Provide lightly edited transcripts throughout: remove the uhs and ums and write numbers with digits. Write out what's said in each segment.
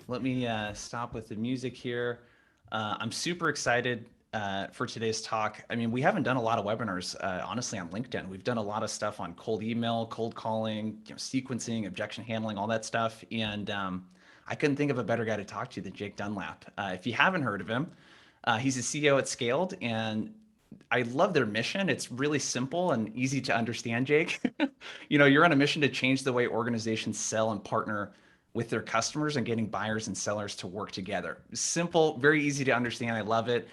Let me stop with the music here. I'm super excited for today's talk. I mean, we haven't done a lot of webinars, honestly, on LinkedIn. We've done a lot of stuff on cold email, cold calling, sequencing, objection handling, all that stuff. And I couldn't think of a better guy to talk to than Jake Dunlap. If you haven't heard of him, he's a CEO at Scaled, and I love their mission. It's really simple and easy to understand, Jake. You're on a mission to change the way organizations sell and partner with their customers and getting buyers and sellers to work together. Simple, very easy to understand. I love it.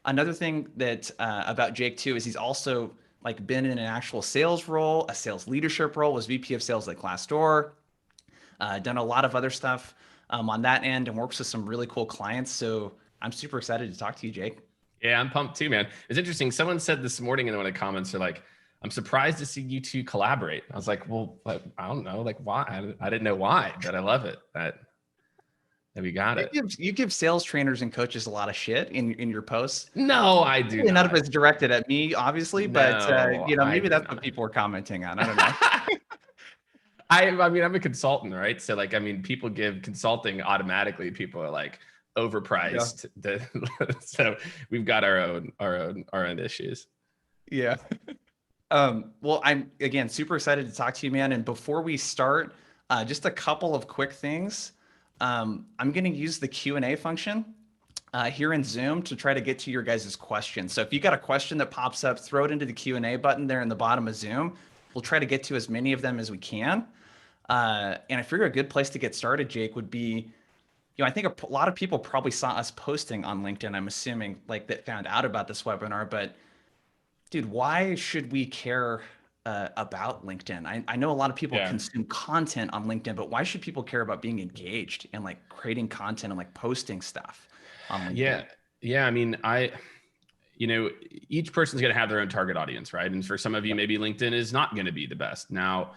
Another thing that about Jake too is he's also like been in an actual sales role, a sales leadership role, was VP of sales at Glassdoor, done a lot of other stuff on that end and works with some really cool clients. So I'm super excited to talk to you, Jake. Yeah, I'm pumped too, man. It's interesting. Someone said this morning in one of the comments, they're like, I'm surprised to see you two collaborate. I was like, well, I don't know, like why? I didn't know why, but I love it that we got it. You give sales trainers and coaches a lot of shit in your posts. No, I do None of not. it's directed at me, obviously, but No, I maybe do that's what not. people are commenting on. I don't know. I mean, I'm a consultant, right? So like, I mean, people give consulting automatically. People are like Yeah. overpriced. So we've got our own issues. Yeah. Well, I'm again super excited to talk to you, man. And before we start, just a couple of quick things. I'm going to use the Q&A function here in Zoom to try to get to your guys' questions. So if you got a question that pops up, throw it into the Q&A button there in the bottom of Zoom. We'll try to get to as many of them as we can. And I figure a good place to get started, Jake, would be, I think a lot of people probably saw us posting on LinkedIn, I'm assuming, like that found out about this webinar. But dude, why should we care about LinkedIn? I know a lot of people Yeah. consume content on LinkedIn, but why should people care about being engaged and like creating content and like posting stuff on LinkedIn? Yeah. Yeah. I mean, each person's going to have their own target audience, right? And for some of you, Yep. maybe LinkedIn is not going to be the best. Now,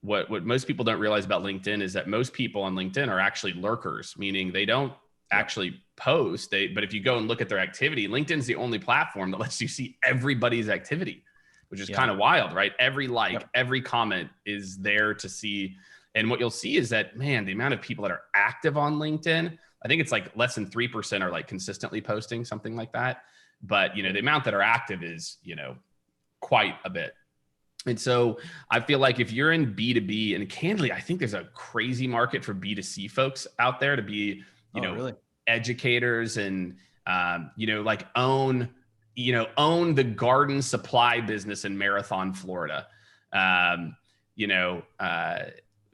what most people don't realize about LinkedIn is that most people on LinkedIn are actually lurkers, meaning they don't Yep. actually post. But if you go and look at their activity, LinkedIn's the only platform that lets you see everybody's activity, which is Yeah. kind of wild, right? Every like, Yep. every comment is there to see. And what you'll see is that, man, the amount of people that are active on LinkedIn, I think it's like less than 3% are like consistently posting, something like that. But, the amount that are active is, quite a bit. And so I feel like if you're in B2B, and candidly, I think there's a crazy market for B2C folks out there to be, Oh, really? educators and, like own the garden supply business in Marathon, Florida. Um, you know,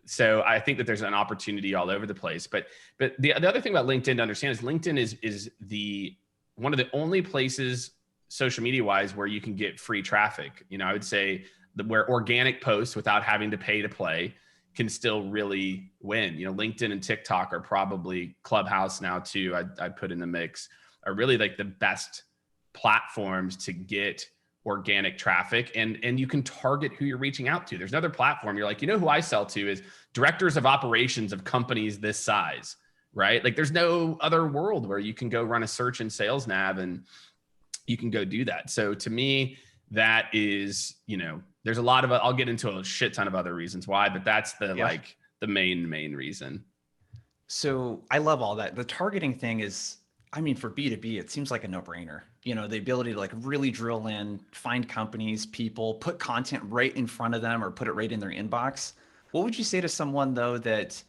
so I think that there's an opportunity all over the place. But the other thing about LinkedIn to understand is LinkedIn is the one of the only places social media wise where you can get free traffic. I would say where organic posts without having to pay to play can still really win. LinkedIn and TikTok are probably, Clubhouse now too, I'd put in the mix, are really like the best platforms to get organic traffic, and you can target who you're reaching out to. There's another platform. You're like, who I sell to is directors of operations of companies this size, right? Like there's no other world where you can go run a search in Sales Nav and you can go do that. So to me, that is, there's a lot of, I'll get into a shit ton of other reasons why, but that's the Yeah. like the main reason. So I love all that. The targeting thing is, I mean, for B2B, it seems like a no-brainer. The ability to like really drill in, find companies, people, put content right in front of them or put it right in their inbox. What would you say to someone though that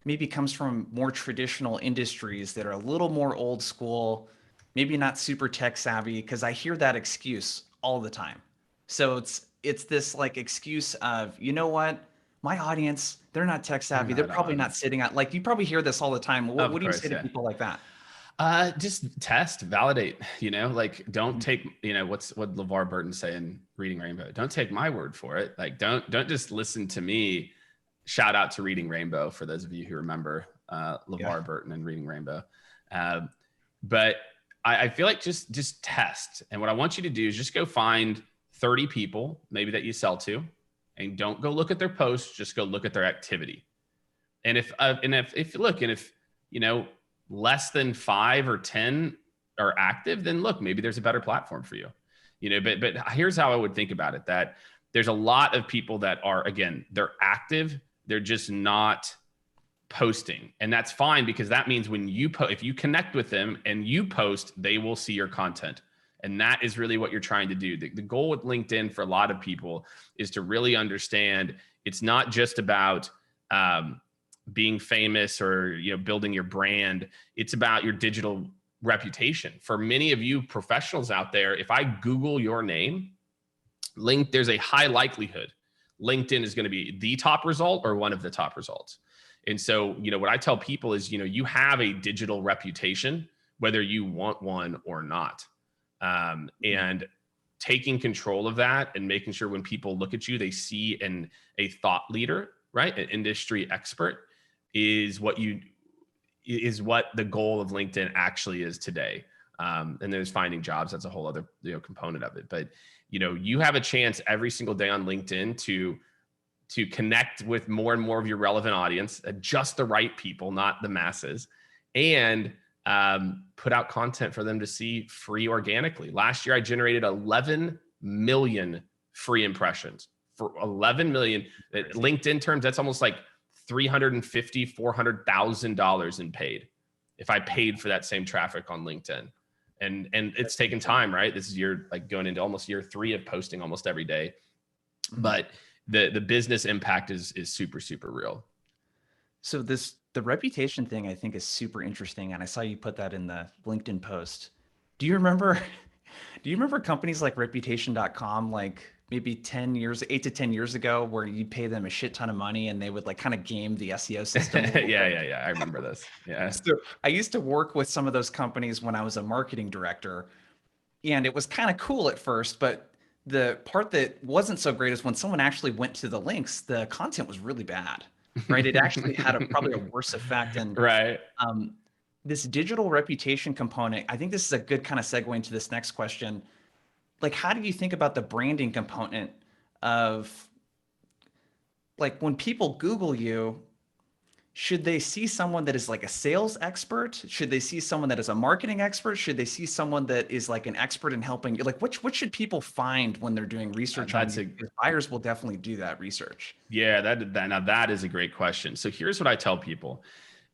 maybe comes from more traditional industries that are a little more old school, maybe not super tech savvy? Because I hear that excuse all the time. So it's this like excuse of, you know what? My audience, they're not tech They're savvy. They're not probably on. not sitting at, like, you probably hear this all the time. What Of do you say course, to yeah. people like that? Just test, validate, like don't Mhm. take, what LeVar Burton say in Reading Rainbow. Don't take my word for it. Like, don't just listen to me. Shout out to Reading Rainbow for those of you who remember Yeah. LeVar Burton and Reading Rainbow. But I feel like just test. And what I want you to do is just go find 30 people maybe that you sell to, and don't go look at their posts. Just go look at their activity. And if less than 5 or 10 are active, then look, maybe there's a better platform for you. But here's how I would think about it: that there's a lot of people that are, again, they're active, they're just not posting. And that's fine, because that means when you if you connect with them and you post, they will see your content. And that is really what you're trying to do. The goal with LinkedIn for a lot of people is to really understand it's not just about being famous or building your brand. It's about your digital reputation. For many of you professionals out there, if I Google your name, there's a high likelihood LinkedIn is going to be the top result or one of the top results. And so, what I tell people is, you have a digital reputation, whether you want one or not. And taking control of that and making sure when people look at you, they see a thought leader, right? An industry expert is what the goal of LinkedIn actually is today. And there's finding jobs. That's a whole other component of it. But, you have a chance every single day on LinkedIn to connect with more and more of your relevant audience, just the right people, not the masses, and put out content for them to see free organically. Last year, I generated 11 million free impressions. For 11 million, LinkedIn terms, that's almost like $350,000, $400,000 in paid. If I paid for that same traffic on LinkedIn, and it's taken time, right? This is going into almost year 3 of posting almost every day, but the business impact is super, super real. So the reputation thing, I think, is super interesting. And I saw you put that in the LinkedIn post. Do you remember companies like reputation.com, like maybe 8 to 10 years ago, where you pay them a shit ton of money and they would kind of game the SEO system? Yeah. I remember this. Yeah. So I used to work with some of those companies when I was a marketing director, and it was kind of cool at first, but the part that wasn't so great is when someone actually went to the links, the content was really bad. Right. It actually had probably a worse effect. And right. This digital reputation component, I think this is a good kind of segue into this next question. How do you think about the branding component of when people Google you, should they see someone that is a sales expert? Should they see someone that is a marketing expert? Should they see someone that is an expert in helping? What should people find when they're doing research on you? Because buyers will definitely do that research. Yeah, now that is a great question. So here's what I tell people.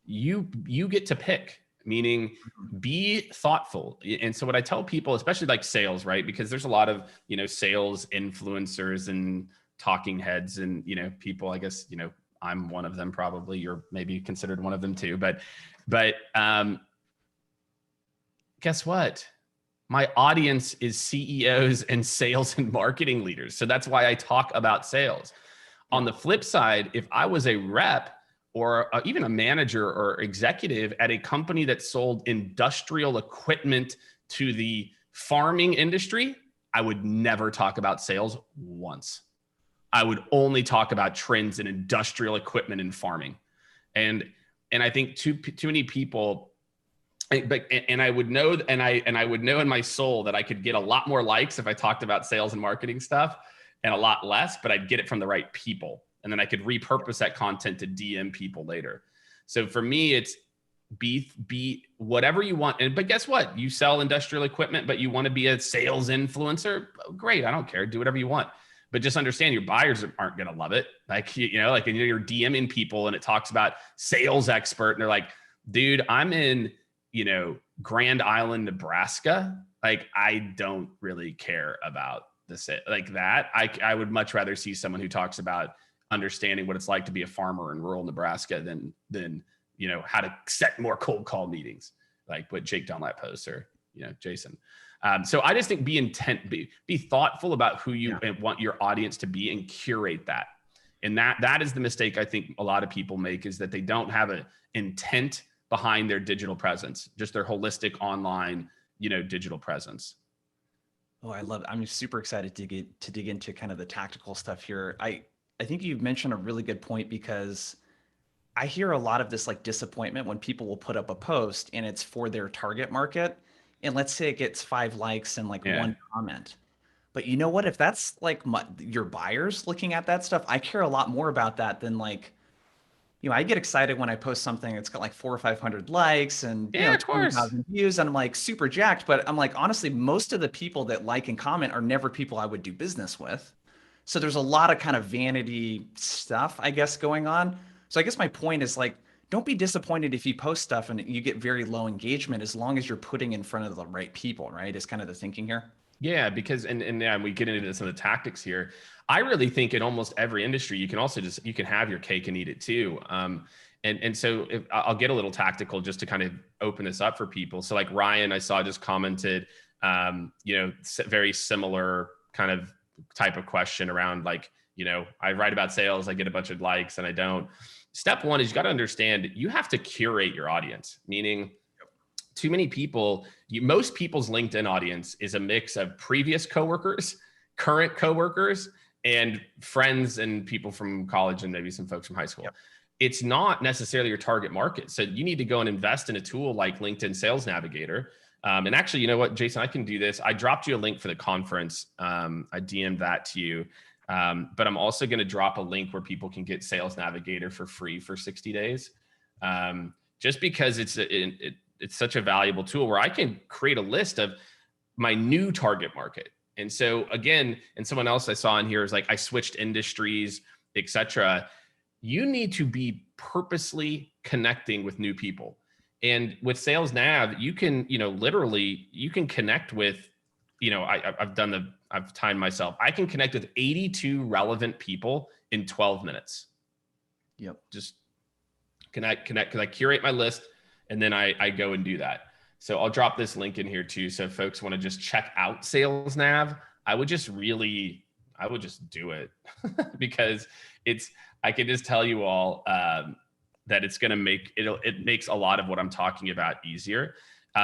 You get to pick, meaning be thoughtful. And so what I tell people, especially sales, right? Because there's a lot of, sales influencers and talking heads and, people, I guess, I'm one of them, probably. You're maybe considered one of them too. But guess what? My audience is CEOs and sales and marketing leaders. So that's why I talk about sales. On the flip side, if I was a rep or even a manager or executive at a company that sold industrial equipment to the farming industry, I would never talk about sales once. I would only talk about trends in industrial equipment and farming. And I think too many people, and I would know, and I would know in my soul that I could get a lot more likes if I talked about sales and marketing stuff, and a lot less, but I'd get it from the right people. And then I could repurpose that content to DM people later. So for me, it's be whatever you want. But guess what? You sell industrial equipment, but you want to be a sales influencer. Great. I don't care. Do whatever you want. But just understand your buyers aren't going to love it. You're DMing people and it talks about sales expert. And they're like, dude, I'm in, Grand Island, Nebraska. I don't really care about that. I would much rather see someone who talks about understanding what it's like to be a farmer in rural Nebraska than how to set more cold call meetings, like what Jake Dunlap posts or, Jason. So I just think be thoughtful about who you want your audience to be and curate that. And that is the mistake I think a lot of people make, is that they don't have an intent behind their digital presence, just their holistic online, digital presence. Oh, I love it. I'm super excited to dig into kind of the tactical stuff here. I think you've mentioned a really good point, because I hear a lot of this disappointment when people will put up a post and it's for their target market. And let's say it gets 5 likes and one comment. But you know what? If that's your buyers looking at that stuff, I care a lot more about that than I get excited when I post something that's got 400 or 500 likes and 20,000 views, and I'm super jacked. But I'm honestly, most of the people that like and comment are never people I would do business with. So there's a lot of kind of vanity stuff, I guess, going on. So I guess my point is don't be disappointed if you post stuff and you get very low engagement, as long as you're putting in front of the right people, right? Is kind of the thinking here. Yeah, because and yeah, we get into some of the tactics here. I really think in almost every industry, you can also you can have your cake and eat it too. And so if, I'll get a little tactical just to kind of open this up for people. So like Ryan, I saw just commented, very similar kind of type of question around like, I write about sales, I get a bunch of likes and I don't. Step one is you got to understand you have to curate your audience, meaning too many people, most people's LinkedIn audience is a mix of previous coworkers, current coworkers, and friends and people from college and maybe some folks from high school. Yep. It's not necessarily your target market. So you need to go and invest in a tool like LinkedIn Sales Navigator. And actually, you know what, Jason, I can do this. I dropped you a link for the conference. I DM'd that to you. But I'm also going to drop a link where people can get Sales Navigator for free for 60 days. Just because it's such a valuable tool where I can create a list of my new target market. And so again, and someone else I saw in here is like, I switched industries, etc. You need to be purposely connecting with new people. And with Sales Nav, you can, literally you can connect with, I've timed myself. I can connect with 82 relevant people in 12 minutes. Yep. Just connect, because I curate my list and then I go and do that. So I'll drop this link in here too. So if folks want to just check out Sales Nav, I would just do it because I can just tell you all that it's going to it makes a lot of what I'm talking about easier.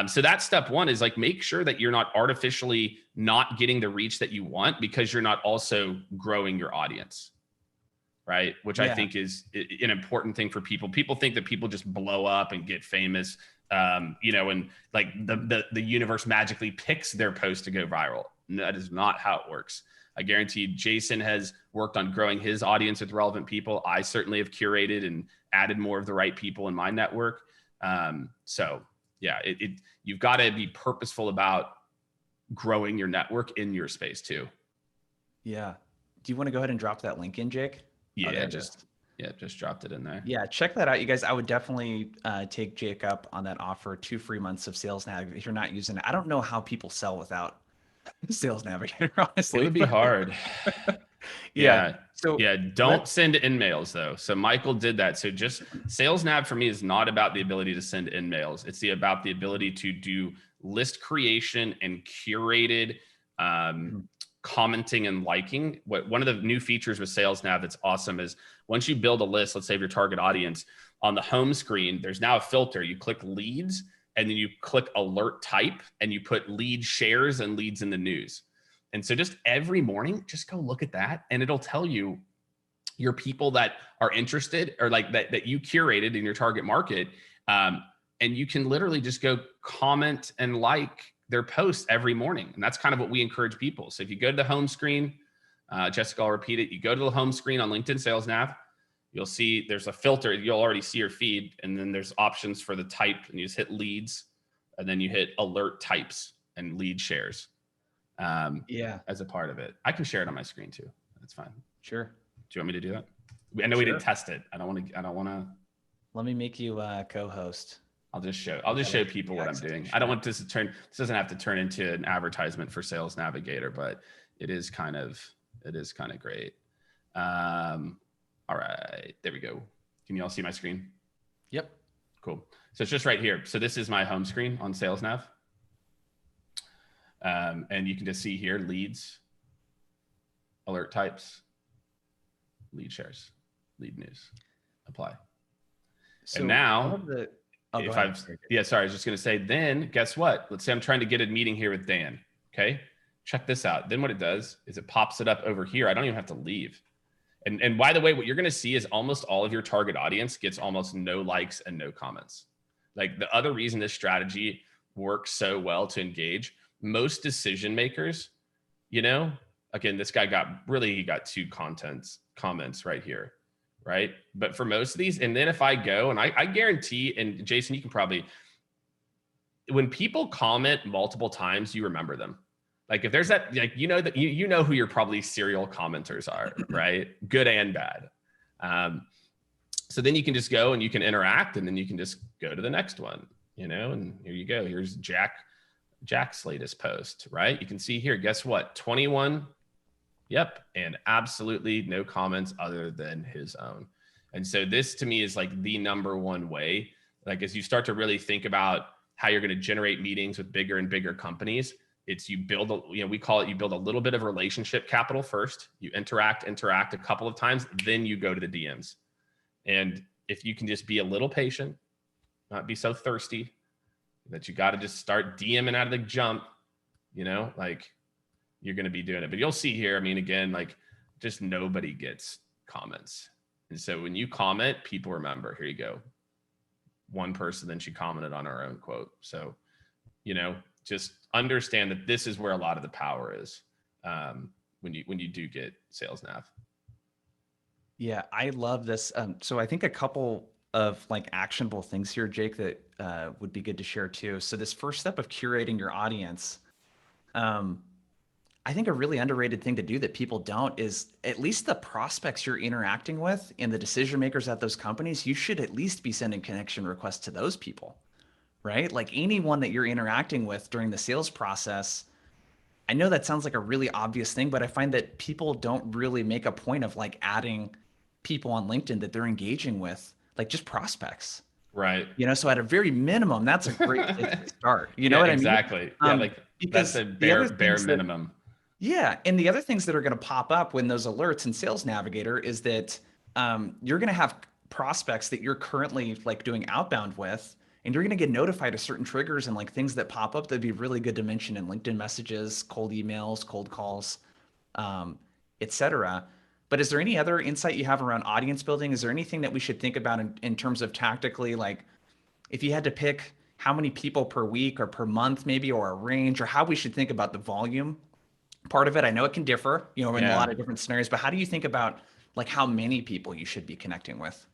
So that's step one, is like, make sure that you're not artificially not getting the reach that you want because you're not also growing your audience. Right. Which I think is an important thing for people. People think that people just blow up and get famous, and like the universe magically picks their post to go viral. That is not how it works. I guarantee Jason has worked on growing his audience with relevant people. I certainly have curated and added more of the right people in my network. So yeah, you've got to be purposeful about growing your network in your space too. Yeah. Do you want to go ahead and drop that link in, Jake? Yeah, just dropped it in there. Yeah, check that out, you guys. I would definitely take Jake up on that offer. 2 free months of Sales Navigator if you're not using it. I don't know how people sell without Sales Navigator, honestly. It would be hard. Yeah. So don't send in mails though. So Michael did that. So just Sales Nav for me is not about the ability to send in mails. It's about the ability to do list creation and curated commenting and liking. One of the new features with Sales Nav that's awesome is once you build a list, let's say of your target audience, on the home screen, there's now a filter. You click leads and then you click alert type and you put lead shares and leads in the news. And so just every morning, just go look at that and it'll tell you your people that are interested or like that you curated in your target market. And you can literally just go comment and like their posts every morning. And that's kind of what we encourage people. So if you go to the home screen, Jessica, I'll repeat it. You go to the home screen on LinkedIn Sales Nav, you'll see there's a filter. You'll already see your feed. And then there's options for the type and you just hit leads and then you hit alert types and lead shares as a part of it. I can share it on my screen too. That's fine. Sure. Do you want me to do that? I know we didn't test it. I don't want to. Let me make you co-host. I'll just show people what I'm doing. I don't want this doesn't have to turn into an advertisement for Sales Navigator, but it is kind of great. All right, there we go. Can you all see my screen? Yep. Cool. So it's just right here. So this is my home screen on Sales Nav. And you can just see here, leads, alert types, lead shares, lead news, apply. So and now, I was just going to say, then guess what? Let's say I'm trying to get a meeting here with Dan. Okay. Check this out. Then what it does is it pops it up over here. I don't even have to leave. And by the way, what you're going to see is almost all of your target audience gets almost no likes and no comments. Like the other reason this strategy works so well to engage most decision makers, again, this guy got 2 comments right here. Right. But for most of these, and then if I go and I guarantee, and Jason, you can probably, when people comment multiple times, you remember them. Like if there's that, like, that you know who your probably serial commenters are, right? Good and bad. So then you can just go and you can interact, and then you can just go to the next one, and here you go. Here's Jack's latest post, right? You can see here, guess what? 21. Yep. And absolutely no comments other than his own. And so this to me is like the number one way, like as you start to really think about how you're going to generate meetings with bigger and bigger companies, it's you build, we call it, you build a little bit of relationship capital first, you interact a couple of times, then you go to the DMs. And if you can just be a little patient, not be so thirsty that you got to just start DMing out of the jump, like you're going to be doing it. But you'll see here, I mean, again, like just nobody gets comments. And so when you comment, people remember. Here you go. One person, then she commented on her own quote. So, just understand that this is where a lot of the power is when you do get sales nav. Yeah, I love this. So I think a couple of like actionable things here, Jake, that would be good to share too. So this first step of curating your audience, I think a really underrated thing to do that people don't is at least the prospects you're interacting with and the decision makers at those companies, you should at least be sending connection requests to those people, right? Like anyone that you're interacting with during the sales process. I know that sounds like a really obvious thing, but I find that people don't really make a point of like adding people on LinkedIn that they're engaging with, like just prospects. Right. So at a very minimum, that's a great place to start. You know Yeah, what I mean? exactly. Yeah, like because that's a the other bare things minimum. Yeah. And the other things that are going to pop up when those alerts in Sales Navigator is that you're going to have prospects that you're currently like doing outbound with, and you're going to get notified of certain triggers and like things that pop up that'd be really good to mention in LinkedIn messages, cold emails, cold calls, etc. But is there any other insight you have around audience building? Is there anything that we should think about in terms of tactically, like if you had to pick how many people per week or per month maybe, or a range, or how we should think about the volume part of it? I know it can differ, in a lot of different scenarios, but how do you think about like how many people you should be connecting with?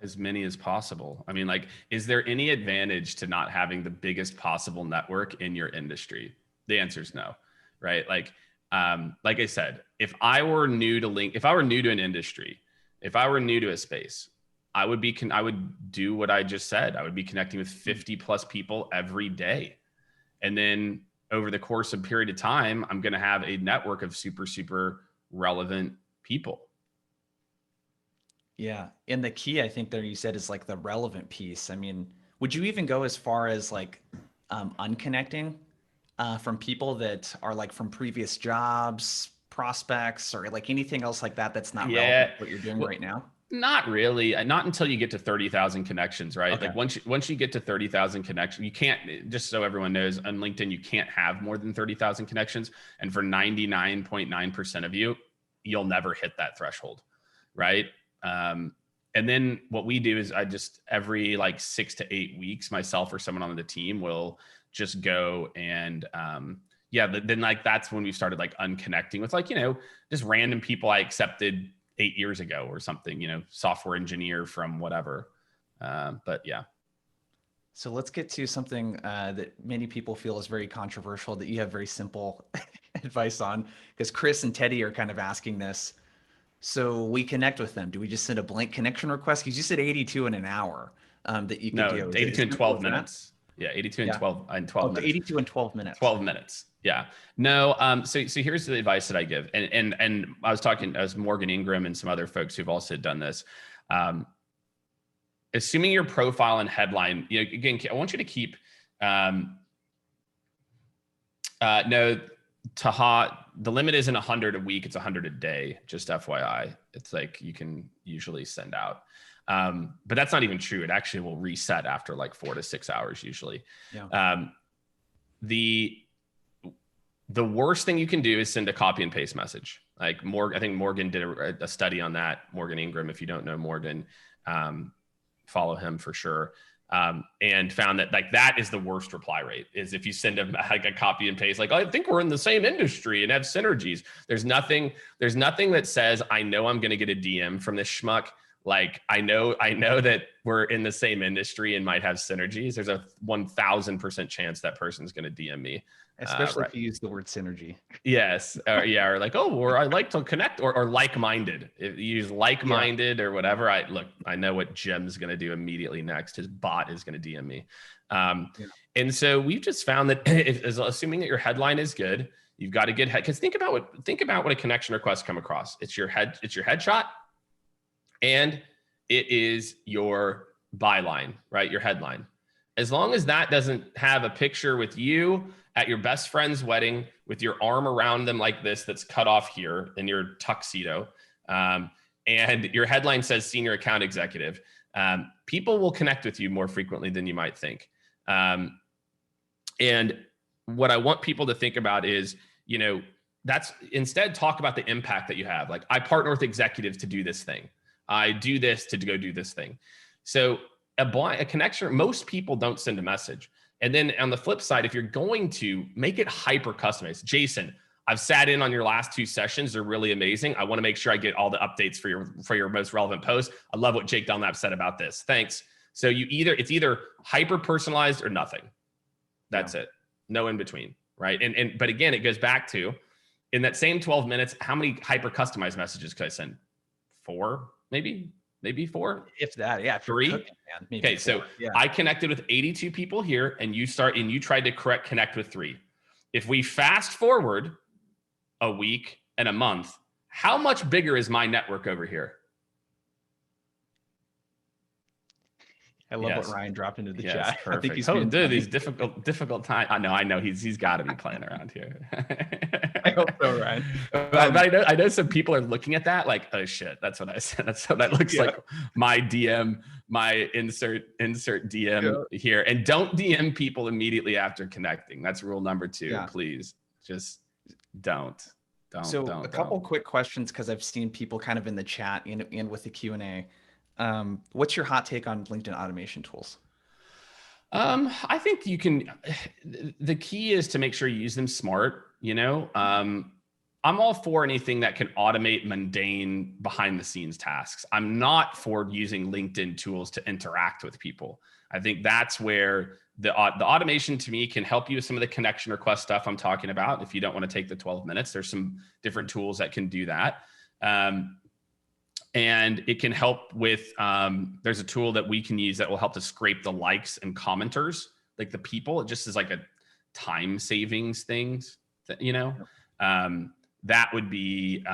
As many as possible. I mean, like, is there any advantage to not having the biggest possible network in your industry? The answer is no, right? Like I said, if I were new to an industry, if I were new to a space, I would do what I just said. I would be connecting with 50 plus people every day. And then over the course of a period of time, I'm going to have a network of super, super relevant people. Yeah. And the key, I think there you said, is like the relevant piece. I mean, would you even go as far as like unconnecting from people that are like from previous jobs, prospects, or like anything else like that that's not relevant to what you're doing right now? Not really. Not until you get to 30,000 connections, right? Okay. Like once you get to 30,000 connections, you can't, just so everyone knows, on LinkedIn, you can't have more than 30,000 connections. And for 99.9% of you, you'll never hit that threshold, right? And then what we do is every like 6 to 8 weeks, myself or someone on the team will just go and, then like, that's when we started like unconnecting with like, just random people I accepted 8 years ago or something, software engineer from whatever. But yeah. So let's get to something that many people feel is very controversial that you have very simple advice on, because Chris and Teddy are kind of asking this. So we connect with them. Do we just send a blank connection request? Because you said 82 in an hour that you could do. 82 in 12 minutes. Yeah, 82 in 12 minutes. 82 in 12 minutes. 12 minutes. Yeah. No. So here's the advice that I give. And I was talking as Morgan Ingram and some other folks who've also done this. Assuming your profile and headline, again, I want you to keep, Taha, the limit isn't 100 a week, it's 100 a day, just FYI. It's like you can usually send out. But that's not even true. It actually will reset after like 4 to 6 hours usually. Yeah. The worst thing you can do is send a copy and paste message. Like I think Morgan did a study on that. Morgan Ingram, if you don't know Morgan, follow him for sure. And found that like that is the worst reply rate, is if you send them like a copy and paste, like, I think we're in the same industry and have synergies. There's nothing that says, I know I'm going to get a DM from this schmuck Like, I know that we're in the same industry and might have synergies. There's a 1000% chance that person's going to DM me. Especially if you use the word synergy. Yes. Or like, oh, or I like to connect, or like-minded. If you use like-minded or whatever, I know what Jim's going to do immediately next. His bot is going to DM me. And so we've just found that assuming that your headline is good, you've got a good head. Because think about what a connection request come across. It's your headshot, and it is your byline, right? Your headline. As long as that doesn't have a picture with you at your best friend's wedding with your arm around them like this, that's cut off here in your tuxedo, and your headline says senior account executive, people will connect with you more frequently than you might think. And what I want people to think about is, that's instead talk about the impact that you have. Like, I partner with executives to do this thing. I do this to go do this thing. So a connection, most people don't send a message. And then on the flip side, if you're going to make it hyper customized, Jason, I've sat in on your last 2 sessions. They're really amazing. I want to make sure I get all the updates for your most relevant posts. I love what Jake Dunlap said about this. Thanks. So it's either hyper personalized or nothing. That's it. No in between. Right. But again, it goes back to, in that same 12 minutes, how many hyper customized messages could I send? 4, maybe 4. If that, yeah. 3. Cooking, man, maybe okay. 4. So I connected with 82 people here, and you tried to connect with 3. If we fast forward a week and a month, how much bigger is my network over here? I love what Ryan dropped into the chat. Perfect. I think he's these difficult times. I know he's got to be playing around here. I hope so, Ryan. But I know some people are looking at that like, oh shit, that's what I said. That looks like my DM, my insert DM here. And don't DM people immediately after connecting. That's rule number 2. Please just don't. So a couple quick questions, because I've seen people kind of in the chat and with the Q&A. What's your hot take on LinkedIn automation tools? I think the key is to make sure you use them smart. I'm all for anything that can automate mundane behind the scenes tasks. I'm not for using LinkedIn tools to interact with people. I think that's where the automation to me can help you with some of the connection request stuff I'm talking about. If you don't want to take the 12 minutes, there's some different tools that can do that. And it can help with, there's a tool that we can use that will help to scrape the likes and commenters, like the people. It just is like a time savings things that, that would be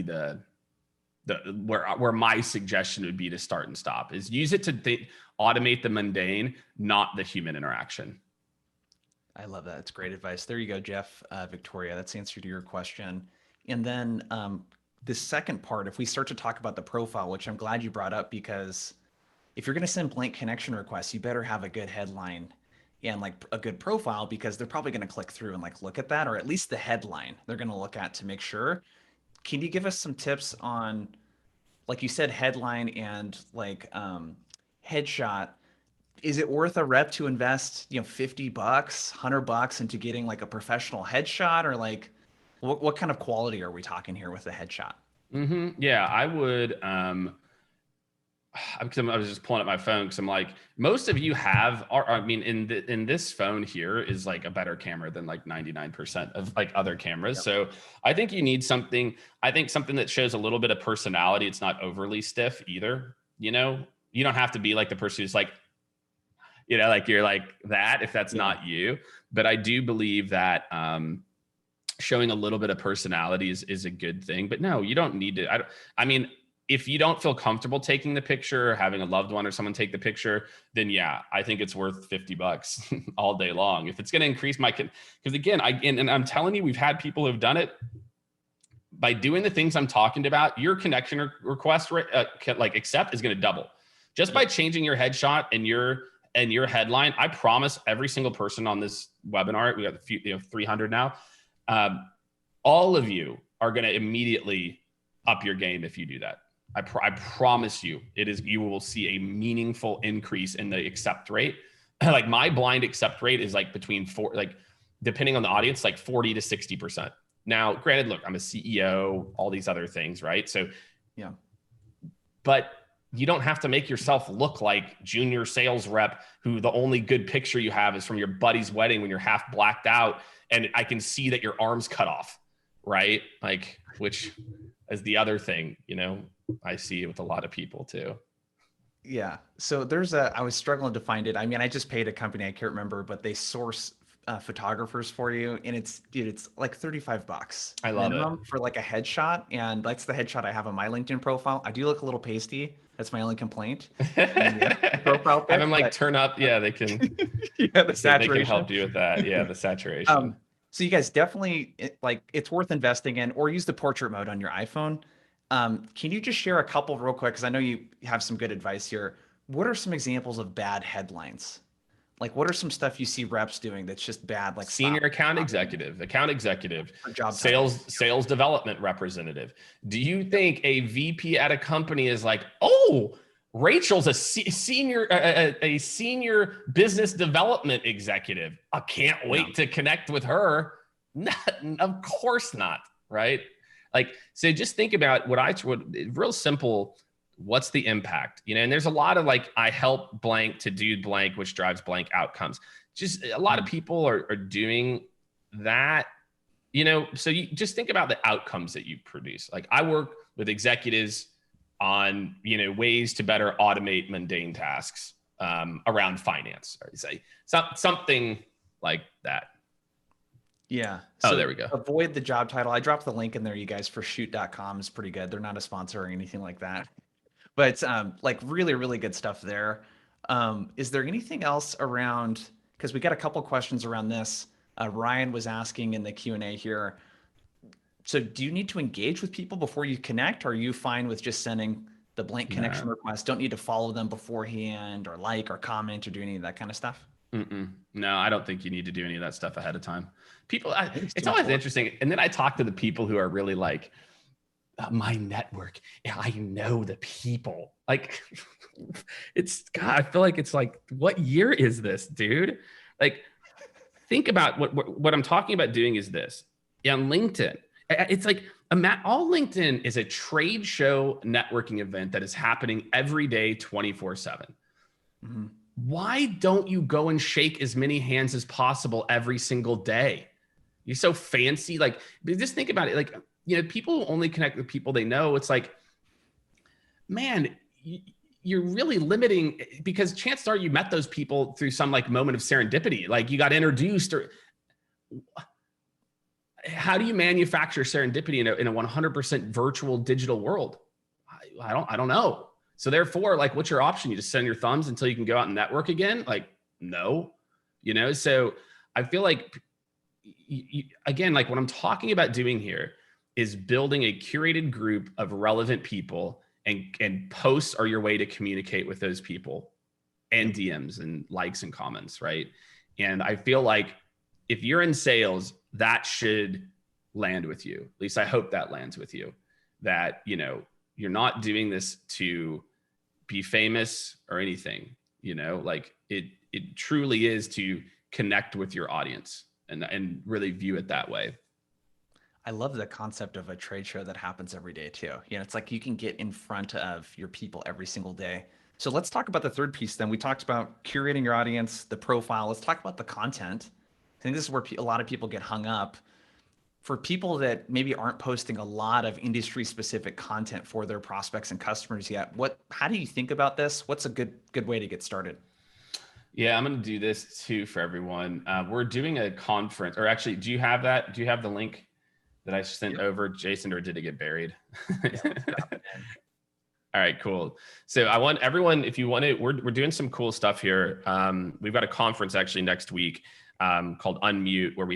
the where my suggestion would be to start and stop, is use it to automate the mundane, not the human interaction. I love that. It's great advice. There you go, Jeff, Victoria. That's the answer to your question. And then the second part, if we start to talk about the profile, which I'm glad you brought up, because if you're going to send blank connection requests, you better have a good headline and like a good profile, because they're probably going to click through and like look at that, or at least the headline they're going to look at to make sure. Can you give us some tips on, like you said, headline and like headshot? Is it worth a rep to invest, $50, $100 into getting like a professional headshot, or like what kind of quality are we talking here with the headshot? Yeah, I would. Because I was just pulling up my phone, because I'm like, most of you have, in this phone here is like a better camera than like 99% of like other cameras. Yep. So I think you need something that shows a little bit of personality. It's not overly stiff either. You don't have to be like the person who's like, like you're like that, if that's not you. But I do believe that showing a little bit of personality is a good thing. But no, you don't need to. If you don't feel comfortable taking the picture, or having a loved one or someone take the picture, then yeah, I think it's worth $50 all day long. If it's going to increase because again, I'm telling you, we've had people who've done it by doing the things I'm talking about. Your connection request accept is going to double just by changing your headshot and your headline. I promise every single person on this webinar, we got a few, 300 now. All of you are going to immediately up your game if you do that. I promise you, you will see a meaningful increase in the accept rate. Like my blind accept rate is like between depending on the audience, like 40 to 60%. Now, granted, look, I'm a CEO, all these other things, right? So, Yeah. but you don't have to make yourself look like junior sales rep who the only good picture you have is from your buddy's wedding when you're half blacked out and I can see that your arm's cut off, right? Like, which is the other thing, you know, I see with a lot of people too. Yeah. So I was struggling to find it. I mean, I just paid a company, I can't remember, but they source photographers for you. And it's like $35 I love it. minimum for like a headshot. And that's the headshot I have on my LinkedIn profile. I do look a little pasty. That's my only complaint. The profile Have pic, them like but turn up. Yeah, they can, yeah, the they can saturation. help you with that. Yeah, the saturation. So you guys definitely it's worth investing in, or use the portrait mode on your iPhone. Can you just share a couple real quick? Because I know you have some good advice here. What are some examples of bad headlines? Like, what are some stuff you see reps doing that's just bad? Like Senior account executive, executive, job sales development representative. Do you think a VP at a company is like, oh, Rachel's a senior business development executive. I can't wait to connect with her. Of course not, right? Like, so just think about real simple. What's the impact? You know, and there's a lot of like, I help blank to do blank, which drives blank outcomes. Just a lot of people are doing that, you know, so you just think about the outcomes that you produce. Like I work with executives on, you know, ways to better automate mundane tasks around finance, or say something like that. Yeah. So, So there we go. avoid the job title. I dropped the link in there, you guys, for shoot.com is pretty good. They're not a sponsor or anything like that. But like really, really good stuff there. Is there anything else around, because we got a couple questions around this. Ryan was asking in the Q&A here. So do you need to engage with people before you connect? Or are you fine with just sending the blank connection request? Don't need to follow them beforehand or like or comment or do any of that kind of stuff? No, I don't think you need to do any of that stuff ahead of time. People, it's always interesting. And then I talk to the people who are really like, my network, I know the people. Like, God, I feel like it's like, what year is this, dude? Like, think about what I'm talking about doing is this. Yeah, on LinkedIn, it's like all LinkedIn is a trade show networking event that is happening every day, 24/7. Mm-hmm. Why don't you go and shake as many hands as possible every single day? You're so fancy. Like, just think about it. Like, you know, people only connect with people they know. It's like, man, you're really limiting, because chances are you met those people through some like moment of serendipity. Like you got introduced, or how do you manufacture serendipity in a 100% virtual digital world? I don't know. So therefore, like, what's your option? You just send your thumbs until you can go out and network again? Like, no, you know? So I feel like, again, like what I'm talking about doing here is building a curated group of relevant people, and posts are your way to communicate with those people, and DMs and likes and comments, right? And I feel like if you're in sales, that should land with you. At least I hope that lands with you, that, you know, you're not doing this to be famous or anything, you know, like it truly is to connect with your audience and really view it that way. I love the concept of a trade show that happens every day too. You know, it's like you can get in front of your people every single day. So let's talk about the third piece then. We talked about curating your audience, the profile. Let's talk about the content. I think this is where a lot of people get hung up. For people that maybe aren't posting a lot of industry specific content for their prospects and customers yet, how do you think about this? What's a good way to get started? Yeah, I'm going to do this too for everyone. We're doing a conference, or actually, do you have that? Do you have the link that I sent over, Jason, or did it get buried? All right, cool. So I want everyone, if you want to, we're doing some cool stuff here. We've got a conference actually next week called Unmute, where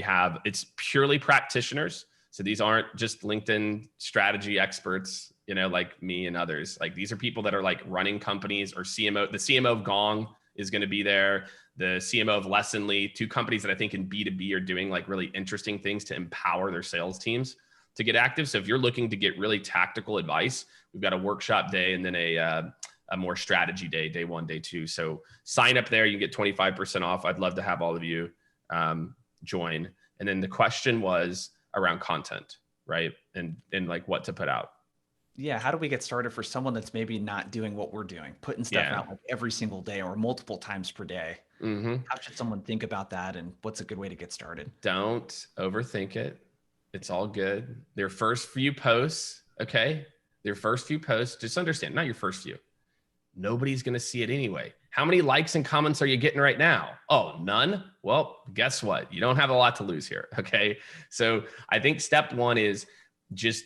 it's purely practitioners. So these aren't just LinkedIn strategy experts, you know, like me and others. Like these are people that are like running companies, or CMO. The CMO of Gong is going to be there. The CMO of Lessonly, two companies that I think in B2B are doing like really interesting things to empower their sales teams to get active. So if you're looking to get really tactical advice, we've got a workshop day and then a more strategy day, day 1, day 2. So sign up there. You get 25% off. I'd love to have all of you join. And then the question was around content, right? And like what to put out. Yeah. How do we get started for someone that's maybe not doing what we're doing, putting stuff Yeah. out like every single day or multiple times per day? How should someone think about that? And what's a good way to get started? Don't overthink it. It's all good. Their first few posts, okay? Their first few posts, just understand, not your first few. Nobody's going to see it anyway. How many likes and comments are you getting right now? Oh, none? Well, guess what? You don't have a lot to lose here, okay? So I think step one is just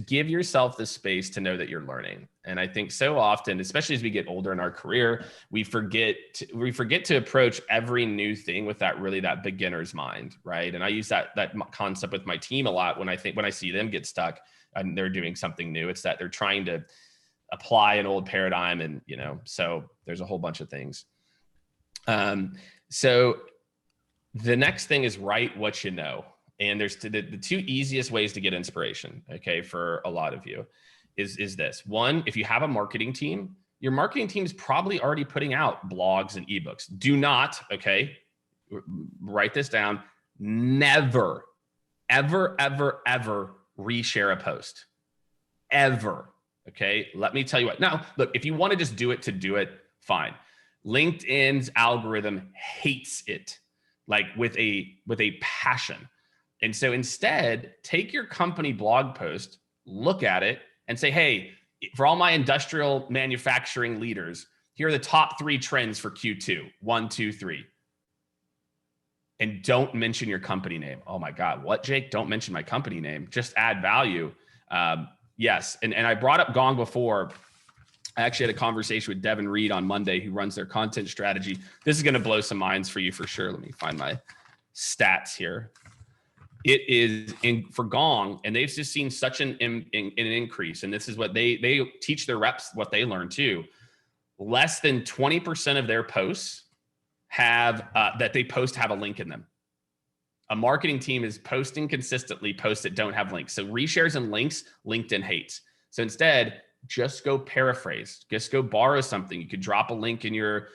give yourself the space to know that you're learning. And I think so often, especially as we get older in our career, we forget to approach every new thing with that beginner's mind, right? And I use that concept with my team a lot when I see them get stuck and they're doing something new. It's that they're trying to apply an old paradigm, and so there's a whole bunch of things. So the next thing is write what you know. And there's the two easiest ways to get inspiration, okay, for a lot of you is this. One, if you have a marketing team, your marketing team is probably already putting out blogs and ebooks. Do not, okay, write this down, never, ever, ever, ever reshare a post. Ever, okay? Let me tell you what. Now, look, if you want to just do it to do it, fine. LinkedIn's algorithm hates it, like with a passion. And so instead, take your company blog post, look at it, and say, hey, for all my industrial manufacturing leaders, here are the top 3 trends for Q2. 1, 2, 3. And don't mention your company name. Oh my God, what, Jake? Don't mention my company name. Just add value. Yes. And I brought up Gong before. I actually had a conversation with Devin Reed on Monday, who runs their content strategy. This is going to blow some minds for you for sure. Let me find my stats here. It is for Gong, and they've just seen such an increase. And this is what they teach their reps, what they learn too. Less than 20% of their posts have that they post have a link in them. A marketing team is posting consistently posts that don't have links. So reshares and links, LinkedIn hates. So instead, just go paraphrase, just go borrow something. You could drop a link in your,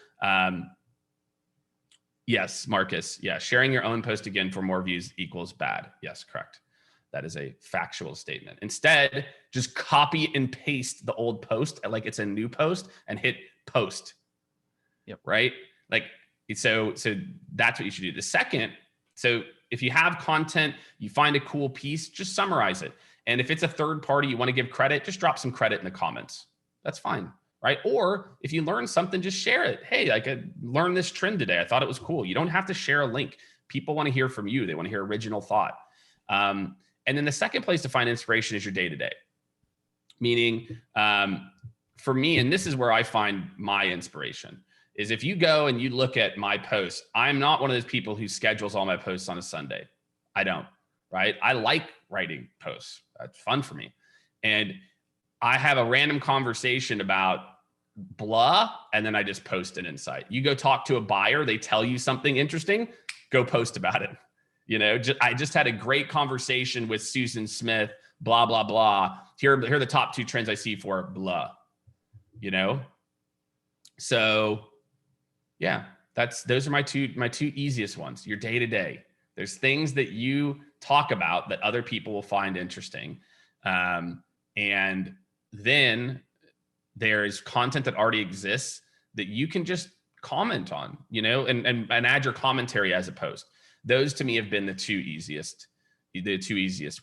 yes, Marcus. Yeah. Sharing your own post again for more views equals bad. Yes, correct. That is a factual statement. Instead, just copy and paste the old post like it's a new post and hit post. Yep. Right. Like, so that's what you should do. The second, so if you have content, you find a cool piece, just summarize it. And if it's a third party, you want to give credit, just drop some credit in the comments. That's fine, right? Or if you learn something, just share it. Hey, I learned this trend today. I thought it was cool. You don't have to share a link. People want to hear from you. They want to hear original thought. And then the second place to find inspiration is your day-to-day. Meaning, for me, and this is where I find my inspiration, is if you go and you look at my posts, I'm not one of those people who schedules all my posts on a Sunday. I don't, right? I like writing posts. That's fun for me. And I have a random conversation about blah, and then I just post an insight. You go talk to a buyer, they tell you something interesting, go post about it. I just had a great conversation with Susan Smith, blah, blah, blah. Here are the top 2 trends I see for blah, So yeah, those are my two easiest ones. Your day-to-day. There's things that you talk about that other people will find interesting. And then there's content that already exists that you can just comment on, and add your commentary as a post. Those to me have been the two easiest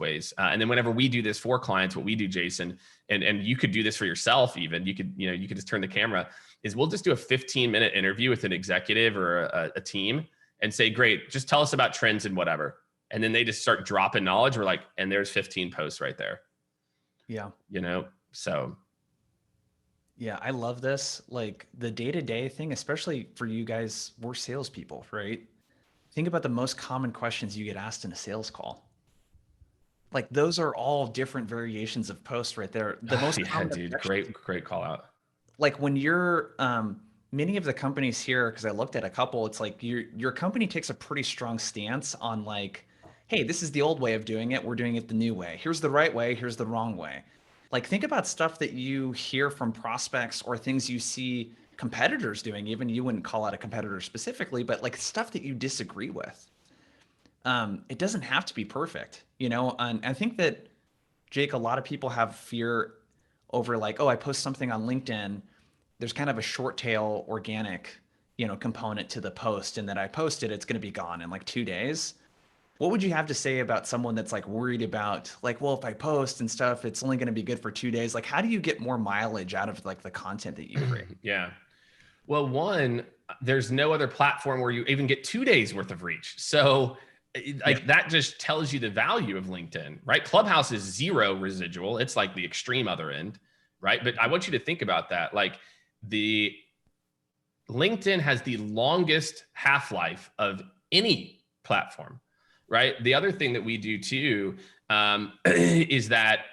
ways. And then whenever we do this for clients, what we do, Jason, and you could do this for yourself even, you could just turn the camera, is we'll just do a 15-minute interview with an executive or a team and say, great, just tell us about trends and whatever. And then they just start dropping knowledge. We're like, and there's 15 posts right there. Yeah. So. Yeah, I love this. Like the day-to-day thing, especially for you guys, we're salespeople, right? Think about the most common questions you get asked in a sales call. Like those are all different variations of posts right there. The most common dude, great call out. Like when you're many of the companies here, because I looked at a couple, it's like your company takes a pretty strong stance on like, hey, this is the old way of doing it. We're doing it the new way. Here's the right way. Here's the wrong way. Like think about stuff that you hear from prospects or things you see competitors doing. Even you wouldn't call out a competitor specifically, but like stuff that you disagree with. it doesn't have to be perfect, and I think that, Jake, a lot of people have fear over like, oh, I post something on LinkedIn, there's kind of a short tail organic, component to the post, and that I posted, it's going to be gone in like 2 days. What would you have to say about someone that's like worried about like, well, if I post and stuff, it's only going to be good for 2 days? Like, how do you get more mileage out of like the content that you create? Yeah. Well, one, there's no other platform where you even get 2 days worth of reach. So Yeah. like that just tells you the value of LinkedIn, right? Clubhouse is zero residual. It's like the extreme other end, right? But I want you to think about that. Like the LinkedIn has the longest half-life of any platform, right? The other thing that we do too is that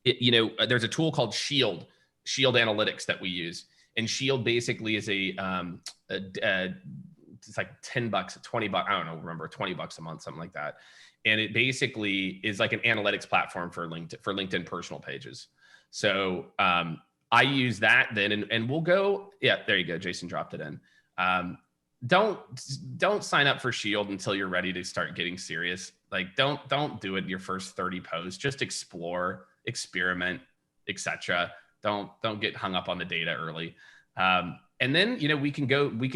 there's a tool called Shield Analytics that we use, and Shield basically is it's like $10, $20, I don't know, remember, $20 a month, something like that. And it basically is like an analytics platform for LinkedIn personal pages. So I use that then, and we'll go. Yeah, there you go. Jason dropped it in. Don't sign up for Shield until you're ready to start getting serious. Like don't do it in your first 30 posts. Just explore, experiment, etc. Don't get hung up on the data early. And then we can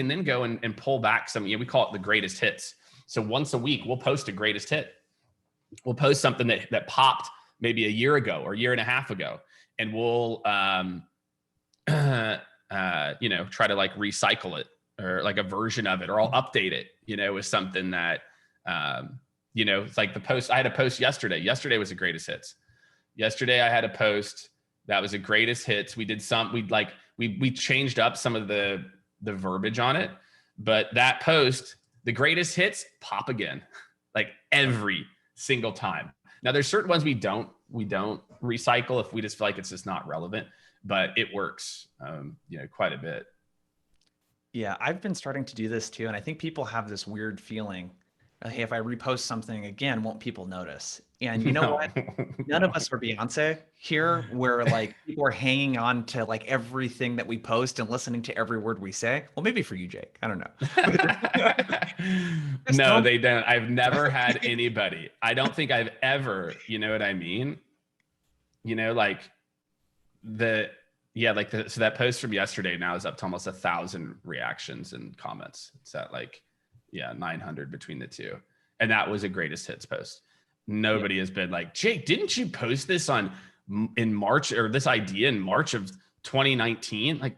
then go and pull back some. We call it the greatest hits. So once a week we'll post a greatest hit. We'll post something that popped maybe a year ago or a year and a half ago, and we'll try to like recycle it, or like a version of it, or I'll update it, with something that it's like the post. I had a post yesterday. Yesterday was the greatest hits. Yesterday I had a post that was a greatest hits. We did we changed up some of the verbiage on it, but that post, the greatest hits, pop again, like every single time. Now there's certain ones we don't recycle if we just feel like it's just not relevant, but it works, quite a bit. Yeah, I've been starting to do this too, and I think people have this weird feeling, hey, if I repost something again, won't people notice? And you know No, what? None of us are Beyonce here, where like people are hanging on to like everything that we post and listening to every word we say. Well, maybe for you, Jake. I don't know. Just no, don't. they don't. I've never had anybody. I don't think I've ever, you know what I mean? Like so that post from yesterday now is up to almost 1,000 reactions and comments. It's at 900 between the two. And that was a greatest hits post. Nobody has been like, Jake, didn't you post this in March, or this idea in March of 2019? Like,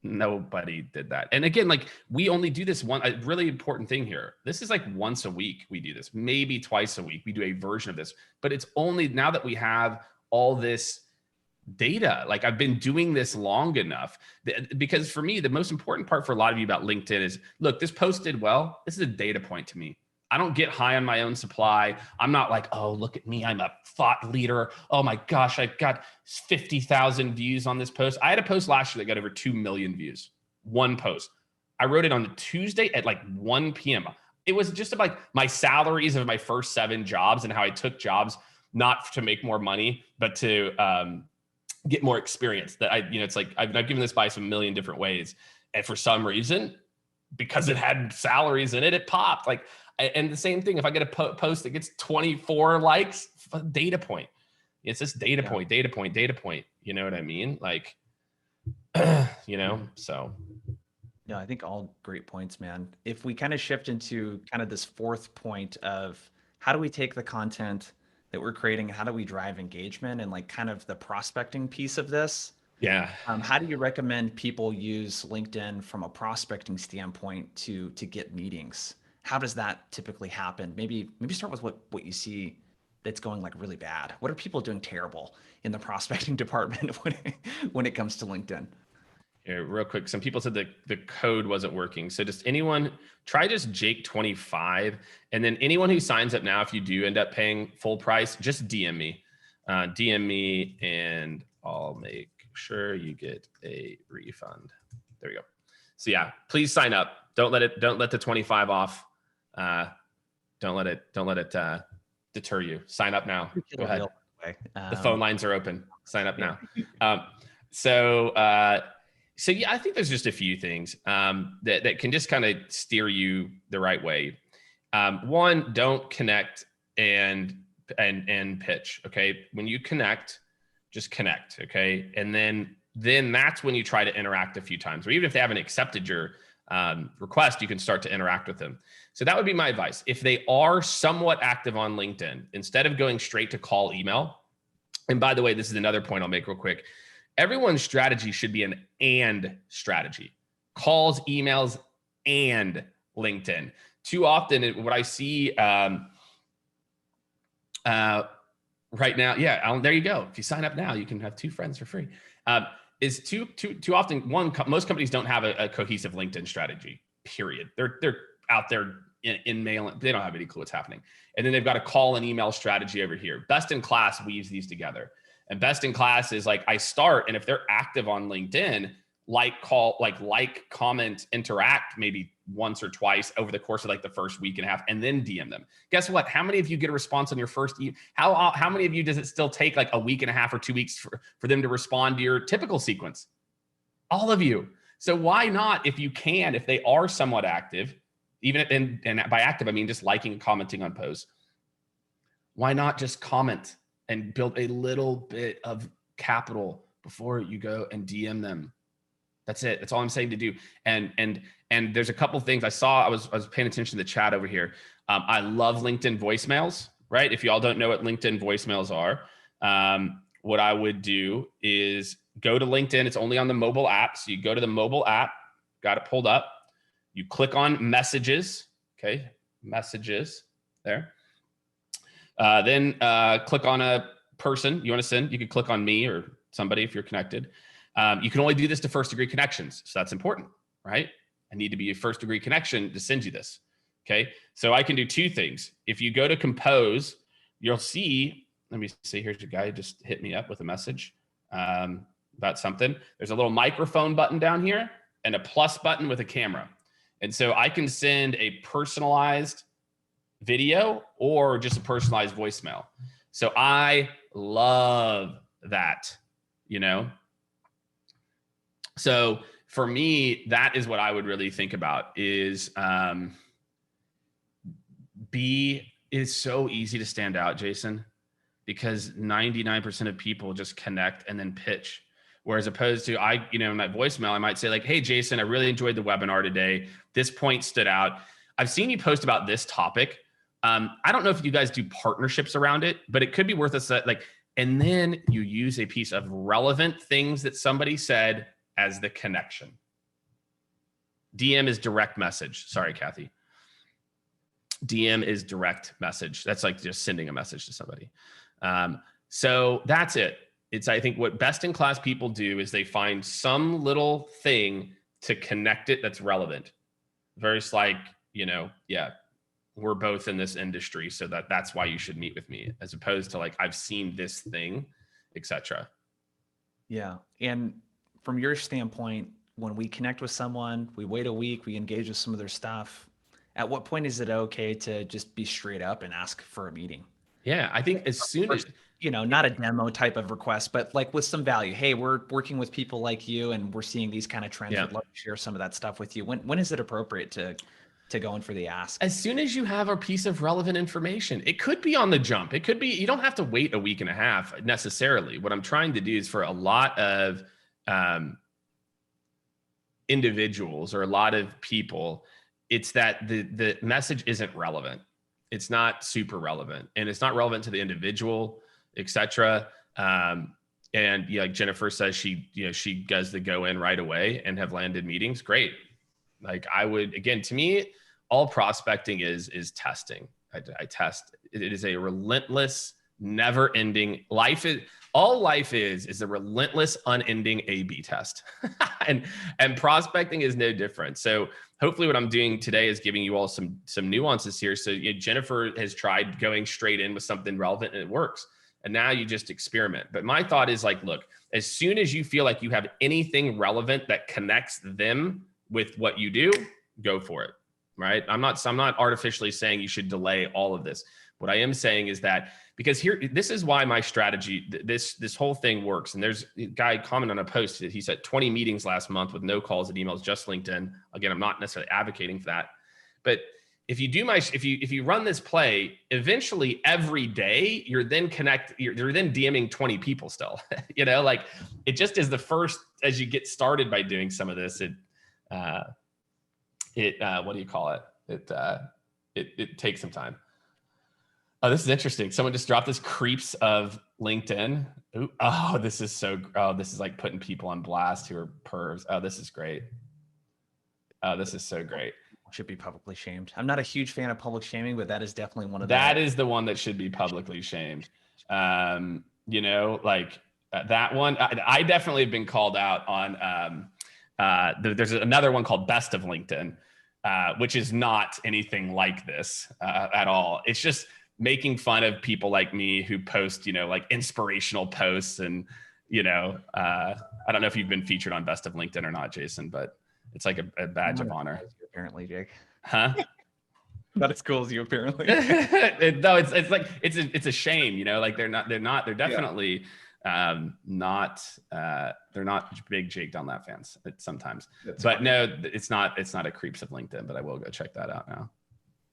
nobody did that. And again, like, we only do this a really important thing here. This is like once a week we do this, maybe twice a week we do a version of this, but it's only now that we have all this data. Like, I've been doing this long enough because for me, the most important part for a lot of you about LinkedIn is, look, this post did well. This is a data point to me. I don't get high on my own supply. I'm not like, oh, look at me, I'm a thought leader. Oh my gosh, I got 50,000 views on this post. I had a post last year that got over 2 million views. One post. I wrote it on the Tuesday at like 1 p.m. It was just about my salaries of my first 7 jobs and how I took jobs not to make more money, but to get more experience. That it's like I've given this advice a million different ways, and for some reason, because it had salaries in it, it popped. Like, and the same thing, if I get a post that gets 24 likes, data point. It's just data point. You know what I mean? Like, so. No, I think all great points, man. If we kind of shift into kind of this fourth point of how do we take the content that we're creating, how do we drive engagement, and like kind of the prospecting piece of this? Yeah. How do you recommend people use LinkedIn from a prospecting standpoint to get meetings? How does that typically happen? Maybe start with what you see that's going like really bad. What are people doing terrible in the prospecting department when it comes to LinkedIn? Here, real quick, some people said that the code wasn't working. So just anyone, try just Jake25. And then anyone who signs up now, if you do end up paying full price, just DM me. DM me and I'll make sure you get a refund. There we go. So yeah, please sign up. Don't let the 25 off. Don't let it deter you. Sign up now. Go ahead. The phone lines are open. Sign up now. So yeah, I think there's just a few things that can just kind of steer you the right way. One, don't connect and pitch. Okay. When you connect, just connect. Okay. And then that's when you try to interact a few times, or even if they haven't accepted your request, you can start to interact with them. So that would be my advice. If they are somewhat active on LinkedIn, instead of going straight to call, email, and by the way, this is another point I'll make real quick. Everyone's strategy should be an and strategy. Calls, emails, and LinkedIn. Too often, what I see right now, there you go. If you sign up now, you can have 2 friends for free. Is too often, most companies don't have a cohesive LinkedIn strategy, period. They're out there in mail. They don't have any clue what's happening. And then they've got a call and email strategy over here. Best in Class weaves these together. And Best in Class is like, I start, and if they're active on LinkedIn, like, comment, interact maybe once or twice over the course of like the first week and a half, and then DM them. Guess what? How many of you get a response on your first how many of you does it still take like a week and a half or 2 weeks for them to respond to your typical sequence? All of you. So why not, if you can, if they are somewhat active, even and by active, I mean just liking and commenting on posts, why not just comment and build a little bit of capital before you go and DM them? That's it. That's all I'm saying to do. And there's a couple things I saw. I was paying attention to the chat over here. I love LinkedIn voicemails, right? If y'all don't know what LinkedIn voicemails are, what I would do is go to LinkedIn. It's only on the mobile app. So you go to the mobile app, got it pulled up. You click on messages. Okay. Messages there. Then click on a person you want to send. You could click on me or somebody if you're connected. You can only do this to first-degree connections. So that's important, right? I need to be a first-degree connection to send you this. Okay. So I can do 2 things. If you go to compose, you'll see, let me see, here's a guy who just hit me up with a message about something. There's a little microphone button down here and a plus button with a camera. And so I can send a personalized video or just a personalized voicemail. So I love that, So for me, that is what I would really think about is is so easy to stand out, Jason, because 99% of people just connect and then pitch. Whereas opposed to in my voicemail, I might say like, hey, Jason, I really enjoyed the webinar today. This point stood out. I've seen you post about this topic. I don't know if you guys do partnerships around it, but it could be worth and then you use a piece of relevant things that somebody said as the connection. DM is direct message. Sorry, Kathy. DM is direct message. That's like just sending a message to somebody. So that's it. I think what Best in Class people do is they find some little thing to connect it that's relevant. Versus like, we're both in this industry, so that's why you should meet with me, as opposed to like, I've seen this thing, etc. Yeah. And from your standpoint, when we connect with someone, we wait a week, we engage with some of their stuff. At what point is it okay to just be straight up and ask for a meeting? Yeah, I think as soon as, not a demo type of request, but like with some value. Hey, we're working with people like you and we're seeing these kind of trends. Yeah. I'd love to share some of that stuff with you. When is it appropriate to go in for the ask? As soon as you have a piece of relevant information. It could be on the jump. It could be, you don't have to wait a week and a half necessarily. What I'm trying to do is for a lot of individuals or a lot of people, it's that the message isn't relevant. It's not super relevant, and it's not relevant to the individual, etc. And like Jennifer says, she does the go in right away and have landed meetings. Great. Like I would, again, to me, all prospecting is testing. I test. It is a relentless, never ending life. All life is a relentless, unending A/B test. and prospecting is no different. So hopefully what I'm doing today is giving you all some nuances here. So Jennifer has tried going straight in with something relevant and it works. And now you just experiment. But my thought is like, look, as soon as you feel like you have anything relevant that connects them with what you do, go for it, right? I'm not artificially saying you should delay all of this. What I am saying is that, because this is why my strategy, this whole thing works. And there's a guy commented on a post that he said 20 meetings last month with no calls and emails, just LinkedIn. Again, I'm not necessarily advocating for that, but if you run this play, eventually every day you're then DMing 20 people still, like it just is the first, as you get started by doing some of this, what do you call it? It takes some time. Oh, this is interesting. Someone just dropped this creeps of LinkedIn. Ooh, this is like putting people on blast who are pervs. Oh, this is great. Oh, this is so great. Should be publicly shamed. I'm not a huge fan of public shaming, but that is definitely one of that is the one that should be publicly shamed. Like that one. I definitely have been called out on. There's another one called Best of LinkedIn, which is not anything like this at all. It's just making fun of people like me who post, like inspirational posts, and I don't know if you've been featured on Best of LinkedIn or not, Jason, but it's like a badge of honor. Apparently, Jake. Huh? Not as cool as you, apparently. No, it's like it's a shame, like they're definitely not they're not big Jake Dunlap fans sometimes. That's but funny. No, it's not a creeps of LinkedIn, but I will go check that out now.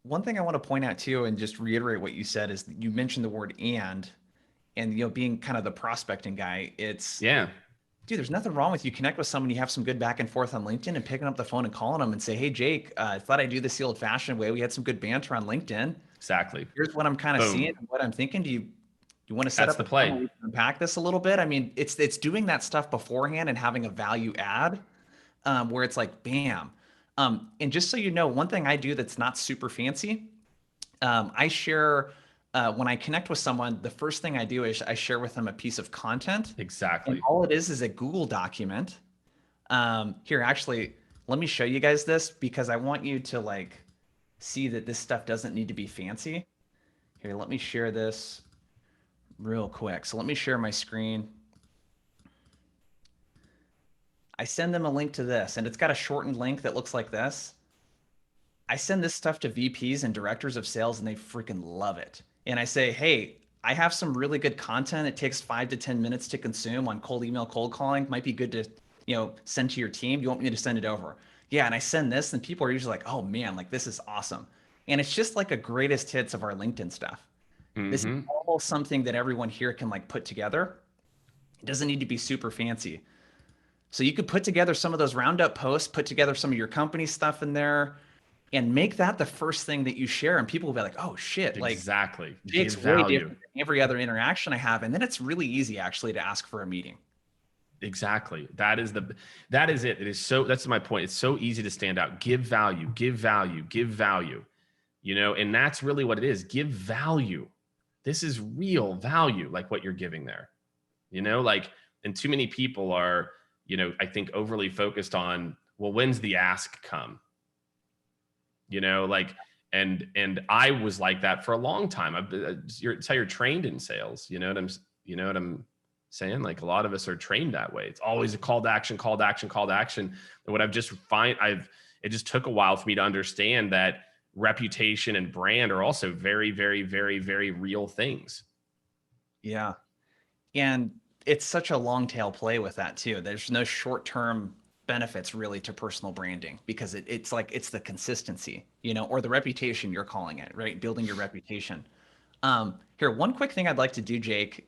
One thing I want to point out too, and just reiterate what you said, is that you mentioned the word and being kind of the prospecting guy. Dude, there's nothing wrong with you connect with someone, you have some good back and forth on LinkedIn, and picking up the phone and calling them and say, hey, Jake, I thought I'd do this the old fashioned way. We had some good banter on LinkedIn. Exactly. Here's what I'm kind of seeing and what I'm thinking. Do you want to set That's up the play? We can unpack this a little bit. I mean, it's doing that stuff beforehand and having a value add where it's like, bam. And just so you know, one thing I do that's not super fancy, I share when I connect with someone, the first thing I do is I share with them a piece of content. Exactly. And all it is a Google document. Here, actually, let me show you guys this because I want you to like see that this stuff doesn't need to be fancy. Here, let me share this real quick. So let me share my screen. I send them a link to this, and it's got a shortened link that looks like this. I send this stuff to VPs and directors of sales, and they freaking love it. And I say, hey, I have some really good content. It takes 5 to 10 minutes to consume on cold email, cold calling. Might be good to, send to your team. You want me to send it over? Yeah. And I send this, and people are usually like, oh man, like this is awesome. And it's just like a greatest hits of our LinkedIn stuff. Mm-hmm. This is almost something that everyone here can like put together. It doesn't need to be super fancy. So you could put together some of those roundup posts, put together some of your company stuff in there, and make that the first thing that you share, and people will be like, oh shit, like exactly. Jake's way different than every other interaction I have. And then it's really easy actually to ask for a meeting. Exactly. That is it. It is so, that's my point. It's so easy to stand out, give value, and that's really what it is. Give value. This is real value, like what you're giving there, and too many people are, I think overly focused on, well, when's the ask come? And I was like that for a long time. It's how you're trained in sales. You know what I'm saying? Like a lot of us are trained that way. It's always a call to action. And what I've just it just took a while for me to understand that reputation and brand are also very, very, very, very real things. Yeah. And it's such a long tail play with that too. There's no short-term benefits really to personal branding because it's the consistency, or the reputation you're calling it, right? Building your reputation. Here, one quick thing I'd like to do, Jake,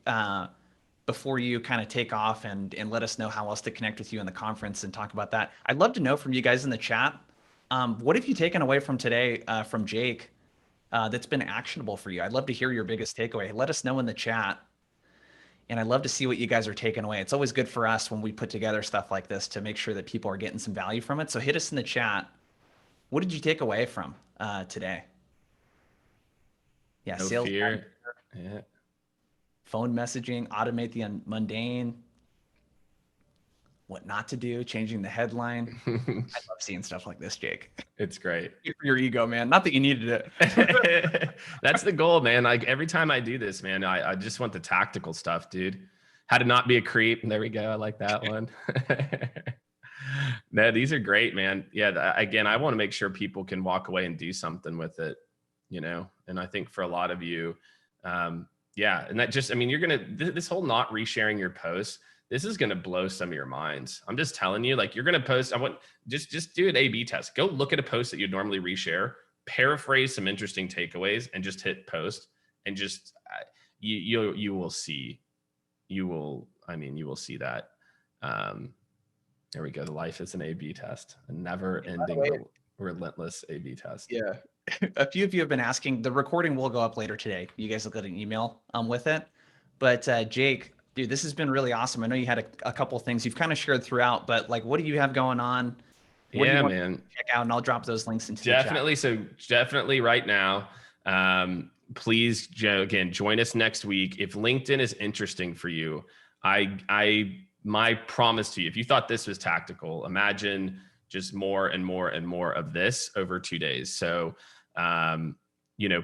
before you kind of take off and let us know how else to connect with you in the conference and talk about that. I'd love to know from you guys in the chat, what have you taken away from today from Jake that's been actionable for you? I'd love to hear your biggest takeaway. Let us know in the chat. And I'd love to see what you guys are taking away. It's always good for us when we put together stuff like this to make sure that people are getting some value from it. So hit us in the chat. What did you take away from today? Yeah, no sales. Fear. Yeah. Phone messaging, automate the mundane. What not to do, changing the headline. I love seeing stuff like this, Jake. It's great. Good for your ego, man. Not that you needed it. That's the goal, man. Like every time I do this, man, I just want the tactical stuff, dude. How to not be a creep. There we go. I like that one. No, these are great, man. Yeah. Again, I want to make sure people can walk away and do something with it, and I think for a lot of you, yeah. And that just, this whole not resharing your posts, this is going to blow some of your minds. I'm just telling you, like you're going to post. I want just do an A/B test. Go look at a post that you'd normally reshare. paraphrase some interesting takeaways and just hit post, and just you will see that. There we go. The life is an A/B test, a never-ending, relentless A/B test. Yeah. A few of you have been asking. The recording will go up later today. You guys will get an email with it. But Jake, dude, this has been really awesome. I know you had a couple things you've kind of shared throughout, but like, what do you have going on? What do you want to check out? And I'll drop those links into definitely. So definitely right now, please, again, join us next week. If LinkedIn is interesting for you, my promise to you, if you thought this was tactical, imagine just more and more and more of this over 2 days. So,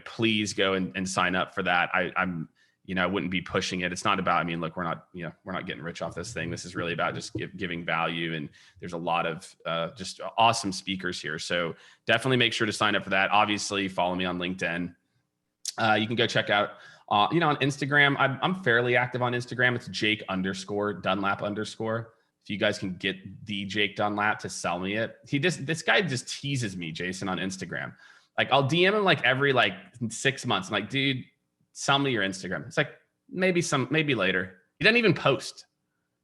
please go and sign up for that. I wouldn't be pushing it. It's not about, look, we're not getting rich off this thing. This is really about just giving value. And there's a lot of just awesome speakers here. So definitely make sure to sign up for that. Obviously follow me on LinkedIn. You can go check out, on Instagram. I'm fairly active on Instagram. It's Jake_Dunlap_. If you guys can get the Jake Dunlap to sell me it. This guy just teases me, Jason, on Instagram. Like I'll DM him like every 6 months. I'm like, dude, sell me your Instagram. It's like, maybe later. He doesn't even post,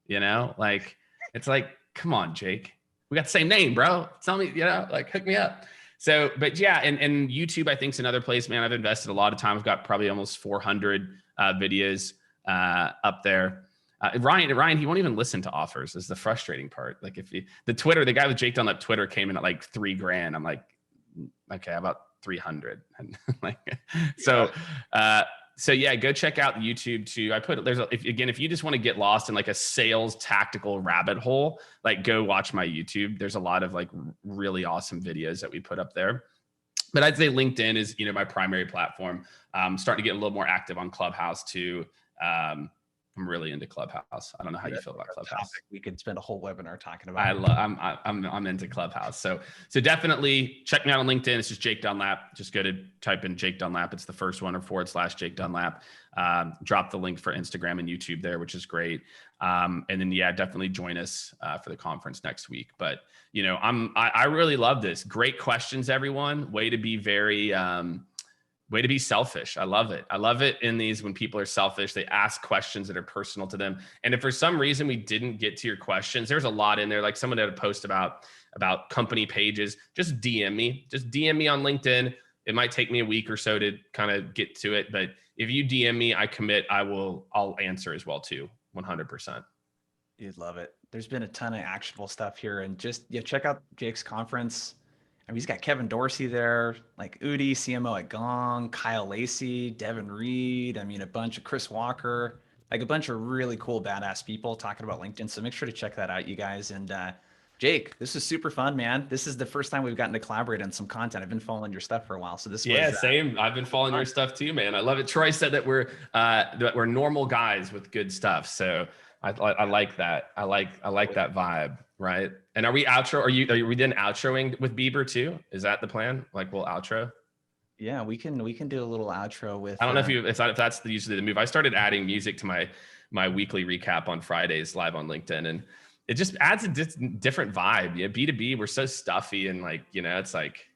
it's like, come on, Jake, we got the same name, bro. Tell me, hook me up. So, but yeah, and YouTube, I think, is another place, man. I've invested a lot of time. I've got probably almost 400 videos up there. Ryan, he won't even listen to offers, is the frustrating part. Like the guy with Jake Dunlap Twitter came in at like $3,000. I'm like, okay, how about 300? And so yeah, go check out YouTube too. If you just want to get lost in like a sales tactical rabbit hole, go watch my YouTube. There's a lot of really awesome videos that we put up there. But I'd say LinkedIn is, my primary platform. I'm starting to get a little more active on Clubhouse too. I'm really into Clubhouse. I don't know how you feel about Clubhouse. We could spend a whole webinar talking about. I'm into Clubhouse. So definitely check me out on LinkedIn. It's just Jake Dunlap. Just go to type in Jake Dunlap. It's the first one, or / Jake Dunlap. Drop the link for Instagram and YouTube there, which is great. And then definitely join us for the conference next week. But I really love this. Great questions, everyone. Way to be selfish. I love it. I love it in these, when people are selfish, they ask questions that are personal to them. And if for some reason we didn't get to your questions, there's a lot in there. Like someone had a post about company pages. Just DM me on LinkedIn. It might take me a week or so to kind of get to it. But if you DM me, I commit, I'll answer as well too. 100%. You'd love it. There's been a ton of actionable stuff here, and just check out Jake's conference. He's got Kevin Dorsey there, like Udi, CMO at Gong, Kyle Lacey, Devin Reed. A bunch of Chris Walker, like a bunch of really cool, badass people talking about LinkedIn. So make sure to check that out, you guys. And Jake, this is super fun, man. This is the first time we've gotten to collaborate on some content. I've been following your stuff for a while. So this was, same. I've been following your stuff too, man. I love it. Troy said that we're normal guys with good stuff. So I like that. I like that vibe. Right. And are we then outroing with Bieber too? Is that the plan? We'll outro? Yeah, we can do a little outro with, I don't know if that's usually the move. I started adding music to my weekly recap on Fridays live on LinkedIn, and it just adds a different vibe. Yeah. B2B, we're so stuffy, and it's like,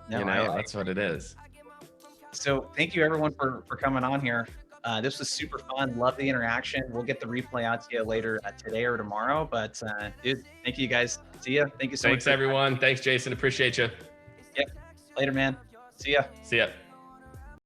that's what it is. So thank you everyone for coming on here. This was super fun. Love the interaction. We'll get the replay out to you later today or tomorrow. But dude, thank you guys. See ya. Thank you so much. Thanks everyone. Thanks, Jason. Appreciate you. Yep. Later, man. See ya. See ya.